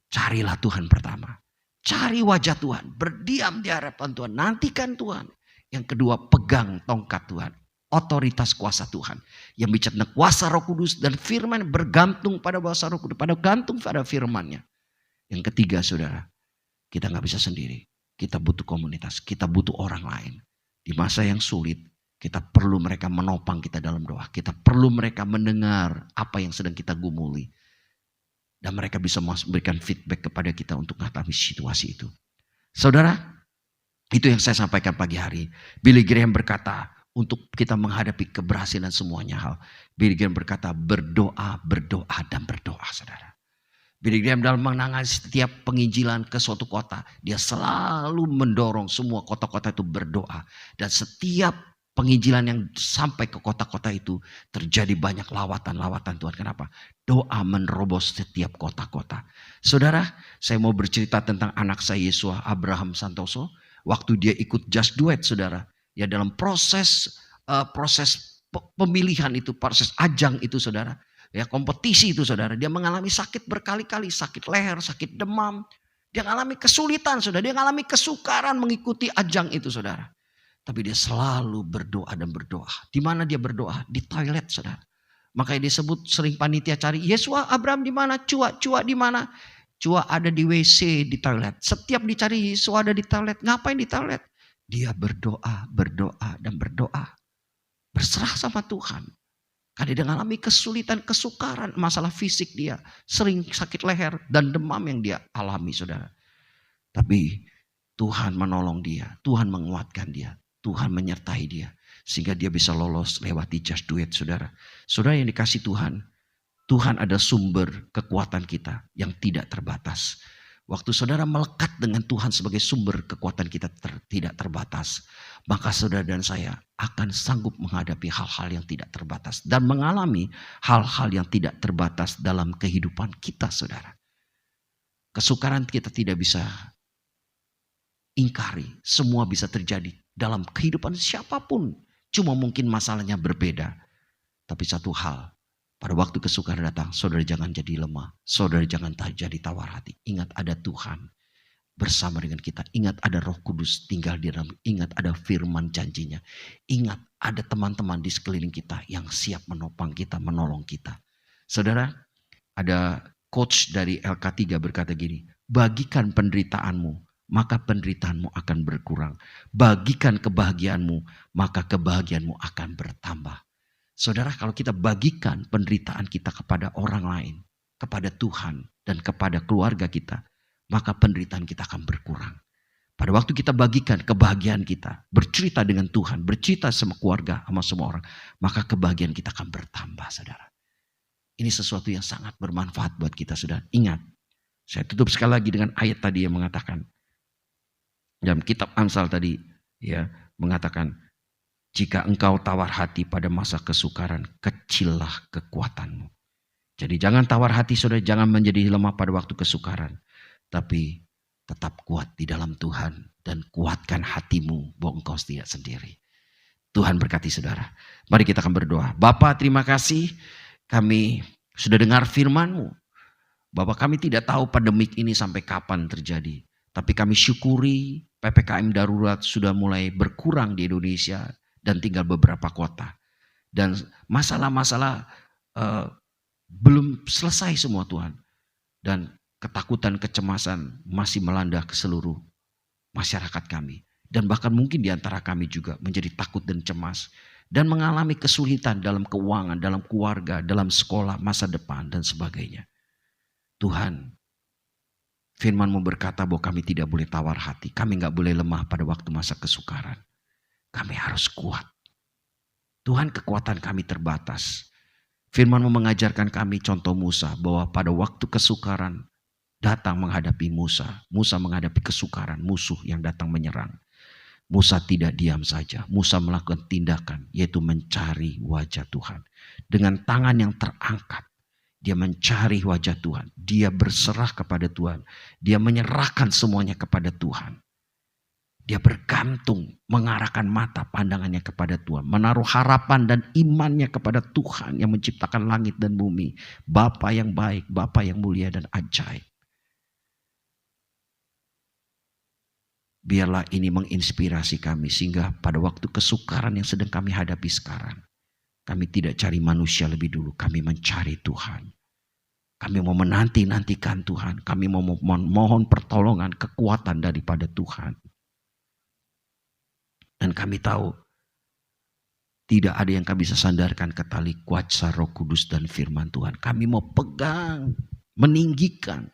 Carilah Tuhan pertama. Cari wajah Tuhan. Berdiam di hadapan Tuhan. Nantikan Tuhan. Yang kedua, pegang tongkat Tuhan. Otoritas kuasa Tuhan. Yang bicara kuasa Roh Kudus dan firman bergantung pada kuasa Roh Kudus. Pada gantung pada firman-Nya. Yang ketiga saudara. Kita gak bisa sendiri. Kita butuh komunitas. Kita butuh orang lain. Di masa yang sulit, kita perlu mereka menopang kita dalam doa. Kita perlu mereka mendengar apa yang sedang kita gumuli. Dan mereka bisa memberikan feedback kepada kita untuk menghadapi situasi itu. Saudara, itu yang saya sampaikan pagi hari. Billy Graham berkata, untuk kita menghadapi keberhasilan semuanya hal. Billy Graham berkata, berdoa, berdoa, dan berdoa saudara. Billy Graham dalam menangani setiap penginjilan ke suatu kota. Dia selalu mendorong semua kota-kota itu berdoa. Dan setiap penginjilan yang sampai ke kota-kota itu terjadi banyak lawatan-lawatan Tuhan. Kenapa? Doa menerobos setiap kota-kota. Saudara, saya mau bercerita tentang anak saya Yesua Abraham Santoso. Waktu dia ikut Just Do It saudara. Ya dalam proses pemilihan itu, proses ajang itu saudara. Ya kompetisi itu saudara, dia mengalami sakit berkali-kali, sakit leher, sakit demam. Dia mengalami kesulitan saudara, dia mengalami kesukaran mengikuti ajang itu saudara. Tapi dia selalu berdoa dan berdoa. Di mana dia berdoa? Di toilet saudara. Makanya disebut sering panitia cari, Yesua Abraham di mana? Cua di mana? Cua ada di WC di toilet. Setiap dicari Yesua ada di toilet. Ngapain di toilet? Dia berdoa, berdoa dan berdoa. Berserah sama Tuhan. Karena dia mengalami kesulitan, kesukaran, masalah fisik dia. Sering sakit leher dan demam yang dia alami saudara. Tapi Tuhan menolong dia, Tuhan menguatkan dia, Tuhan menyertai dia. Sehingga dia bisa lolos lewati Just Do It saudara. Saudara yang dikasih Tuhan, Tuhan ada sumber kekuatan kita yang tidak terbatas. Waktu saudara melekat dengan Tuhan sebagai sumber kekuatan kita tidak terbatas. Maka saudara dan saya akan sanggup menghadapi hal-hal yang tidak terbatas. Dan mengalami hal-hal yang tidak terbatas dalam kehidupan kita saudara. Kesukaran kita tidak bisa ingkari. Semua bisa terjadi dalam kehidupan siapapun. Cuma mungkin masalahnya berbeda. Tapi satu hal. Pada waktu kesukaran datang, saudara jangan jadi lemah. Saudara jangan jadi tawar hati. Ingat ada Tuhan bersama dengan kita. Ingat ada Roh Kudus tinggal di dalam. Ingat ada firman janjinya. Ingat ada teman-teman di sekeliling kita yang siap menopang kita, menolong kita. Saudara, ada coach dari LK3 berkata gini, bagikan penderitaanmu, maka penderitaanmu akan berkurang. Bagikan kebahagiaanmu, maka kebahagiaanmu akan bertambah. Saudara, kalau kita bagikan penderitaan kita kepada orang lain, kepada Tuhan dan kepada keluarga kita, maka penderitaan kita akan berkurang. Pada waktu kita bagikan kebahagiaan kita, bercerita dengan Tuhan, bercerita sama keluarga, sama semua orang, maka kebahagiaan kita akan bertambah, saudara. Ini sesuatu yang sangat bermanfaat buat kita, saudara. Ingat, saya tutup sekali lagi dengan ayat tadi yang mengatakan, dalam kitab Amsal tadi, ya mengatakan, jika engkau tawar hati pada masa kesukaran, kecillah kekuatanmu. Jadi jangan tawar hati saudara, jangan menjadi lemah pada waktu kesukaran. Tapi tetap kuat di dalam Tuhan dan kuatkan hatimu bahwa engkau tidak sendiri. Tuhan berkati saudara. Mari kita akan berdoa. Bapa, terima kasih kami sudah dengar firman-Mu. Bapak, kami tidak tahu pandemik ini sampai kapan terjadi. Tapi kami syukuri PPKM darurat sudah mulai berkurang di Indonesia. Dan tinggal beberapa kota. Dan masalah-masalah belum selesai semua Tuhan. Dan ketakutan, kecemasan masih melanda ke seluruh masyarakat kami. Dan bahkan mungkin di antara kami juga menjadi takut dan cemas. Dan mengalami kesulitan dalam keuangan, dalam keluarga, dalam sekolah, masa depan dan sebagainya. Tuhan, Firman-Mu berkata bahwa kami tidak boleh tawar hati. Kami nggak boleh lemah pada waktu masa kesukaran. Kami harus kuat. Tuhan, kekuatan kami terbatas. Firman-Mu mengajarkan kami contoh Musa, bahwa pada waktu kesukaran datang menghadapi Musa. Musa menghadapi kesukaran, musuh yang datang menyerang. Musa tidak diam saja. Musa melakukan tindakan, yaitu mencari wajah Tuhan. Dengan tangan yang terangkat, dia mencari wajah Tuhan. Dia berserah kepada Tuhan. Dia menyerahkan semuanya kepada Tuhan. Dia bergantung, mengarahkan mata pandangannya kepada Tuhan. Menaruh harapan dan imannya kepada Tuhan yang menciptakan langit dan bumi. Bapa yang baik, Bapa yang mulia dan ajaib. Biarlah ini menginspirasi kami, sehingga pada waktu kesukaran yang sedang kami hadapi sekarang, kami tidak cari manusia lebih dulu, kami mencari Tuhan. Kami mau menanti-nantikan Tuhan. Kami mau mohon pertolongan, kekuatan daripada Tuhan. Dan kami tahu tidak ada yang kami bisa sandarkan ke tali kuasa Roh Kudus dan firman Tuhan. Kami mau pegang, meninggikan,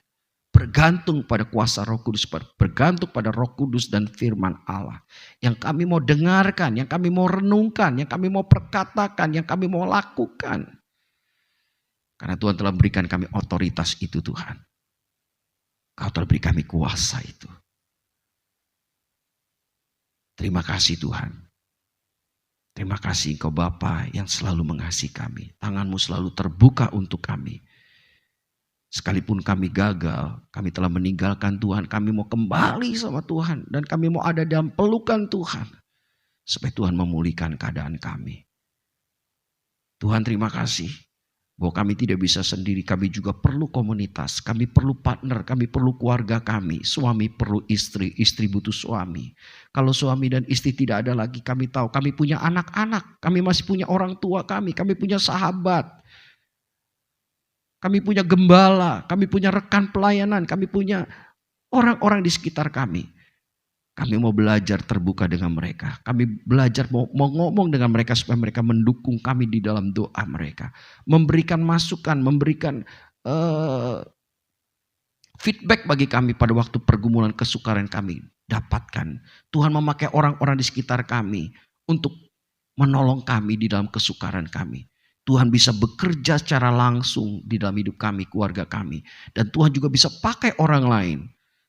bergantung pada kuasa Roh Kudus, bergantung pada Roh Kudus dan firman Allah. Yang kami mau dengarkan, yang kami mau renungkan, yang kami mau perkatakan, yang kami mau lakukan. Karena Tuhan telah berikan kami otoritas itu, Tuhan. Kau telah beri kami kuasa itu. Terima kasih Tuhan. Terima kasih Engkau Bapa yang selalu mengasihi kami. Tangan-Mu selalu terbuka untuk kami. Sekalipun kami gagal, kami telah meninggalkan Tuhan. Kami mau kembali sama Tuhan. Dan kami mau ada dalam pelukan Tuhan. Supaya Tuhan memulihkan keadaan kami. Tuhan, terima kasih. Bahwa kami tidak bisa sendiri, kami juga perlu komunitas, kami perlu partner, kami perlu keluarga kami. Suami perlu istri, istri butuh suami. Kalau suami dan istri tidak ada lagi, kami tahu kami punya anak-anak, kami masih punya orang tua kami punya sahabat. Kami punya gembala, kami punya rekan pelayanan, kami punya orang-orang di sekitar kami. Kami mau belajar terbuka dengan mereka. Kami belajar mau ngomong dengan mereka supaya mereka mendukung kami di dalam doa mereka. Memberikan masukan, memberikan feedback bagi kami pada waktu pergumulan kesukaran kami dapatkan. Tuhan memakai orang-orang di sekitar kami untuk menolong kami di dalam kesukaran kami. Tuhan bisa bekerja secara langsung di dalam hidup kami, keluarga kami. Dan Tuhan juga bisa pakai orang lain.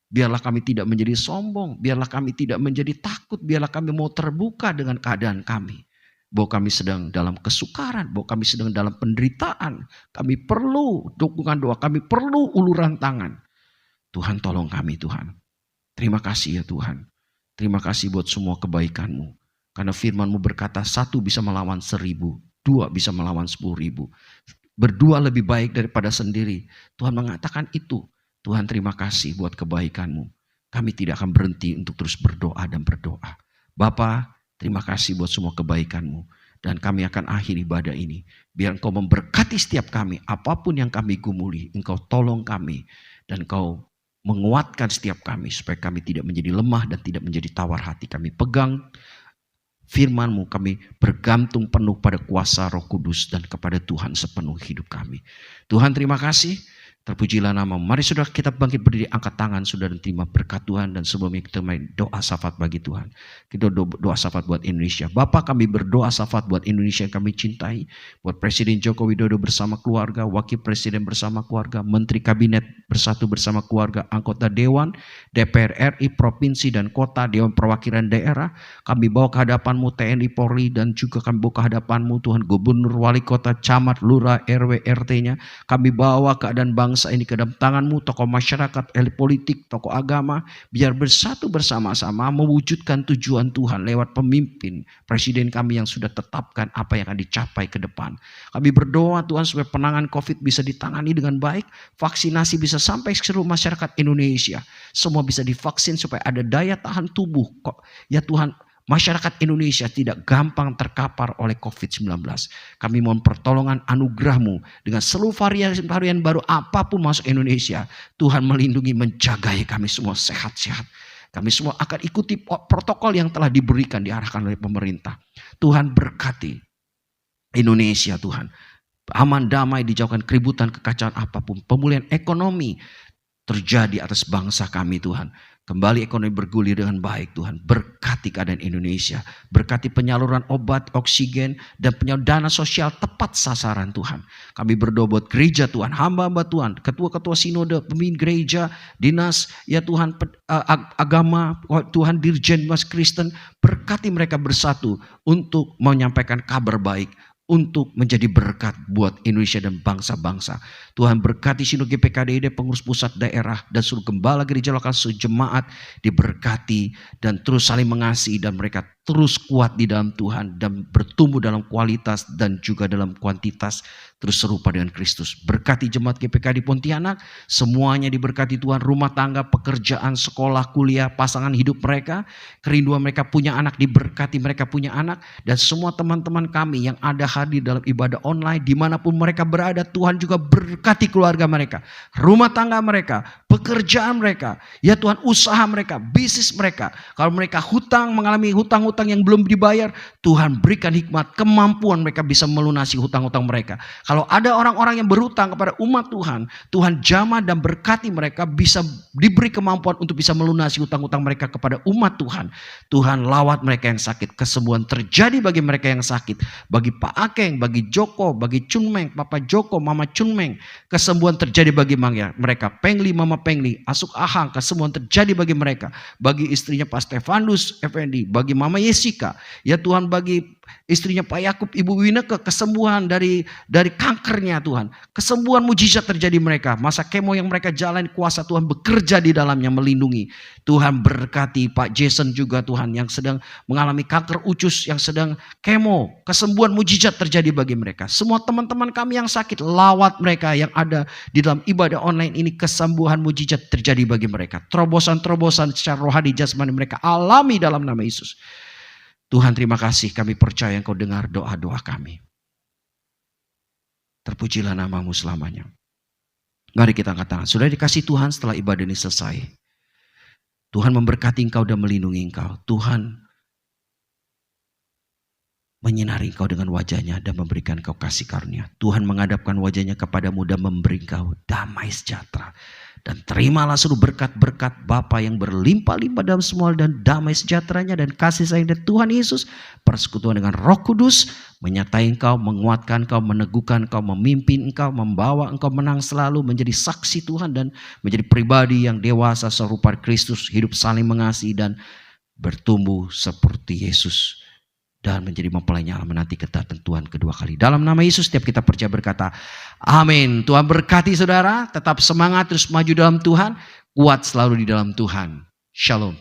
Biarlah kami tidak menjadi sombong, biarlah kami tidak menjadi takut, biarlah kami mau terbuka dengan keadaan kami. Bahwa kami sedang dalam kesukaran, bahwa kami sedang dalam penderitaan. Kami perlu dukungan doa, kami perlu uluran tangan. Tuhan tolong kami Tuhan. Terima kasih ya Tuhan. Terima kasih buat semua kebaikan-Mu. Karena firman-Mu berkata 1 bisa melawan 1000, 2 bisa melawan 10.000. Berdua lebih baik daripada sendiri. Tuhan mengatakan itu. Tuhan terima kasih buat kebaikan-Mu. Kami tidak akan berhenti untuk terus berdoa dan berdoa. Bapa, terima kasih buat semua kebaikan-Mu. Dan kami akan akhiri ibadah ini. Biar Engkau memberkati setiap kami. Apapun yang kami gumuli, Engkau tolong kami. Dan Engkau menguatkan setiap kami. Supaya kami tidak menjadi lemah dan tidak menjadi tawar hati. Kami pegang firman-Mu, kami bergantung penuh pada kuasa Roh Kudus dan kepada Tuhan sepenuh hidup kami. Tuhan terima kasih. Terpujilah nama-Mu. Mari saudara kita bangkit berdiri, angkat tangan saudara dan terima berkat Tuhan. Dan sebelumnya kita main doa syafaat bagi Tuhan. Kita doa syafaat buat Indonesia. Bapa, kami berdoa syafaat buat Indonesia yang kami cintai. Buat Presiden Joko Widodo bersama keluarga, Wakil Presiden bersama keluarga, Menteri Kabinet bersatu bersama keluarga, anggota Dewan, DPR RI, Provinsi dan Kota, Dewan Perwakilan Daerah. Kami bawa ke hadapan-Mu TNI, Polri, dan juga kami bawa ke hadapan-Mu Tuhan Gubernur, Wali Kota, Camat, Lurah, RW, RT-nya. Kami bawa keadaan bangsa ini ke dalam tangan-Mu, tokoh masyarakat, elit politik, tokoh agama, biar bersatu bersama-sama mewujudkan tujuan Tuhan lewat pemimpin, presiden kami yang sudah tetapkan apa yang akan dicapai ke depan. Kami berdoa Tuhan supaya penanganan COVID bisa ditangani dengan baik, vaksinasi bisa sampai ke seluruh masyarakat Indonesia, semua bisa divaksin supaya ada daya tahan tubuh. Ya Tuhan, masyarakat Indonesia tidak gampang terkapar oleh COVID-19. Kami mohon pertolongan anugerah-Mu dengan seluruh varian baru apapun masuk Indonesia. Tuhan melindungi, menjagai kami semua sehat-sehat. Kami semua akan ikuti protokol yang telah diberikan, diarahkan oleh pemerintah. Tuhan berkati Indonesia Tuhan. Aman, damai, dijauhkan keributan, kekacauan apapun. Pemulihan ekonomi, terjadi atas bangsa kami Tuhan. Kembali ekonomi bergulir dengan baik Tuhan. Berkati keadaan Indonesia. Berkati penyaluran obat, oksigen, dan penyaluran dana sosial tepat sasaran Tuhan. Kami berdoa buat gereja Tuhan, hamba-hamba Tuhan, ketua-ketua sinode, pemimpin gereja, dinas, ya Tuhan, agama, Tuhan, dirjen mas Kristen. Berkati mereka bersatu untuk menyampaikan kabar baik, untuk menjadi berkat buat Indonesia dan bangsa-bangsa. Tuhan berkati Sinode GPKDID, pengurus pusat daerah, dan seluruh gembala gereja lokal sejemaat diberkati dan terus saling mengasihi, dan mereka terus kuat di dalam Tuhan dan bertumbuh dalam kualitas dan juga dalam kuantitas, terus serupa dengan Kristus. Berkati jemaat GPK di Pontianak, semuanya diberkati Tuhan, rumah tangga, pekerjaan, sekolah, kuliah, pasangan hidup mereka, kerinduan mereka punya anak diberkati, mereka punya anak, dan semua teman-teman kami yang ada hadir dalam ibadah online dimanapun mereka berada, Tuhan juga berkati keluarga mereka, rumah tangga mereka, pekerjaan mereka, ya Tuhan, usaha mereka, bisnis mereka. Kalau mereka mengalami hutang-hutang yang belum dibayar, Tuhan berikan hikmat, kemampuan mereka bisa melunasi hutang-hutang mereka. Kalau ada orang-orang yang berhutang kepada umat Tuhan, Tuhan jamah dan berkati mereka bisa diberi kemampuan untuk bisa melunasi hutang-hutang mereka kepada umat Tuhan. Tuhan lawat mereka yang sakit, kesembuhan terjadi bagi mereka yang sakit, bagi Pak Akeng, bagi Joko, bagi Chunmeng, Papa Joko, Mama Chunmeng, kesembuhan terjadi bagi mereka. Pengli, Mama Pengli, Asuk Ahang, kesembuhan terjadi bagi mereka. Bagi istrinya Pak Stefanus Effendi, bagi Mama Yesika, ya Tuhan, bagi istrinya Pak Yakub, Ibu Wineke, kesembuhan dari kankernya Tuhan. Kesembuhan mujizat terjadi mereka. Masa kemo yang mereka jalani, kuasa Tuhan bekerja di dalamnya melindungi. Tuhan berkati Pak Jason juga Tuhan, yang sedang mengalami kanker ucus, yang sedang kemo. Kesembuhan mujizat terjadi bagi mereka. Semua teman-teman kami yang sakit, lawat mereka yang ada di dalam ibadah online ini, kesembuhan mujizat terjadi bagi mereka. Terobosan-terobosan secara rohani jasmani mereka alami dalam nama Yesus. Tuhan, terima kasih, kami percaya Engkau dengar doa-doa kami. Terpujilah nama-Mu selamanya. Mari kita angkat tangan. Sudah dikasih Tuhan, setelah ibadah ini selesai, Tuhan memberkati engkau dan melindungi engkau. Tuhan menyinari engkau dengan wajahnya dan memberikan engkau kasih karunia. Tuhan menghadapkan wajahnya kepadamu dan memberi engkau damai sejahtera. Dan terimalah seluruh berkat-berkat Bapa yang berlimpah-limpah dalam semua dan damai sejahteranya dan kasih sayang dari Tuhan Yesus, persekutuan dengan Roh Kudus, menyertai engkau, menguatkan engkau, meneguhkan engkau, memimpin engkau, membawa engkau menang selalu, menjadi saksi Tuhan dan menjadi pribadi yang dewasa serupa Kristus, hidup saling mengasihi dan bertumbuh seperti Yesus. Dan menjadi mempelai nyala menanti kedatangan Tuhan kedua kali. Dalam nama Yesus setiap kita percaya berkata amin. Tuhan berkati saudara, tetap semangat, terus maju dalam Tuhan, kuat selalu di dalam Tuhan. Shalom.